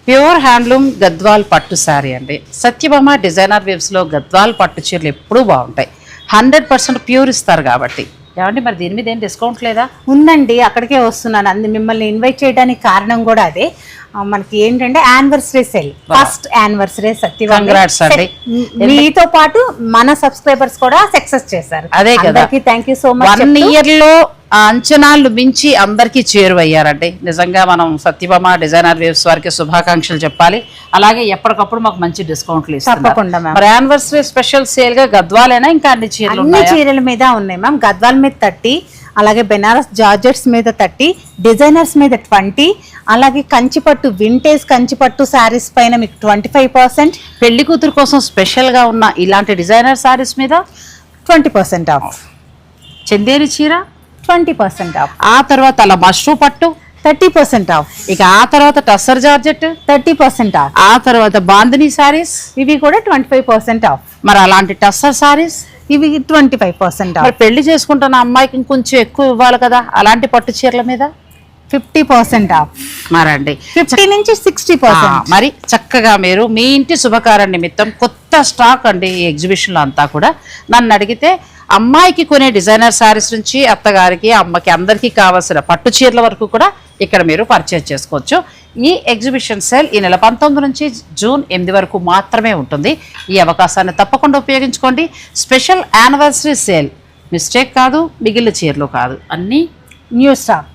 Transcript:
Pure handloom Gadwal పట్టు శారీ అండి. Satyabhama designer వేవ్స్లో Gadwal పట్టు చీరలు ఎప్పుడూ బాగుంటాయి. 100% ప్యూర్ ఇస్తారు కాబట్టి. ఏమండి మరి దీని మీద ఏం డిస్కౌంట్ లేదా? ఉందండి, అక్కడికే వస్తున్నాను. మిమ్మల్ని ఇన్వైట్ చేయడానికి కారణం కూడా అదే. మనకి ఏంటంటే anniversary sale, first anniversary Satyabhama. Congrats అండి. మీతో పాటు మన సబ్స్క్రైబర్స్ కూడా సక్సెస్ చేశారు. అదే కదా, thank you so much. 1 year లో అంచనాలు మించి అందరికీ చేరువయ్యారండి. నిజంగా మనం సత్యభామ డిజైనర్ వేవ్స్ వారికి శుభాకాంక్షలు చెప్పాలి. అలాగే ఎప్పటికప్పుడు మాకు మంచి డిస్కౌంట్లు ఇస్తారు. తప్పకుండా మ్యామ్. మరి యానివర్సరీ స్పెషల్ సేల్ గా గద్వాలేనా ఇంకా అన్ని చీరలు? అన్ని చీరల మీద ఉన్నాయి మ్యామ్. గద్వాల్ మీద 30, అలాగే బెనారస్ జార్జెట్స్ మీద 30, డిజైనర్స్ మీద 20, అలాగే కంచిపట్టు వింటేజ్ కంచిపట్టు శారీస్ పైన మీకు 25%. పెళ్లి కూతురు కోసం స్పెషల్ గా ఉన్న ఇలాంటి డిజైనర్ శారీస్ మీద 20% ఆఫ్. చందేరి చీర 20% ఆఫ్. ఆ తర్వాత అలా మష్రూ పట్టు 30% ఆఫ్. ఇక ఆ తర్వాత టస్సర్ జార్జెట్ 30% ఆఫ్. ఆ తర్వాత బాందిని శారీస్ ఇవి కూడా 25% ఆఫ్. మరి అలాంటి టస్సర్ శారీస్ ఇవి 25% ఆఫ్. మరి పెళ్లి చేసుకుంటున్న అమ్మాయికి ఇంకొంచెం ఎక్కువ ఇవ్వాలి కదా, అలాంటి పట్టు చీరల మీద 50% ఆఫ్. మరండి 50 నుంచి 60%. మరి చక్కగా మీరు మీ ఇంటి శుభకార్య నిమిత్తం కొత్త స్టాక్ అండి ఈ ఎగ్జిబిషన్లో అంతా కూడా. నన్ను అడిగితే అమ్మాయికి కొనే డిజైనర్ శారీస్ నుంచి అత్తగారికి అమ్మకి అందరికీ కావాల్సిన పట్టు చీరల వరకు కూడా ఇక్కడ మీరు పర్చేజ్ చేసుకోవచ్చు. ఈ ఎగ్జిబిషన్ సేల్ ఈ నెల 19 నుంచి జూన్ 8 వరకు మాత్రమే ఉంటుంది. ఈ అవకాశాన్ని తప్పకుండా ఉపయోగించుకోండి. స్పెషల్ యానివర్సరీ సేల్, మిస్టేక్ కాదు, మిగిలిన చీరలు కాదు, అన్నీ న్యూ స్టాక్.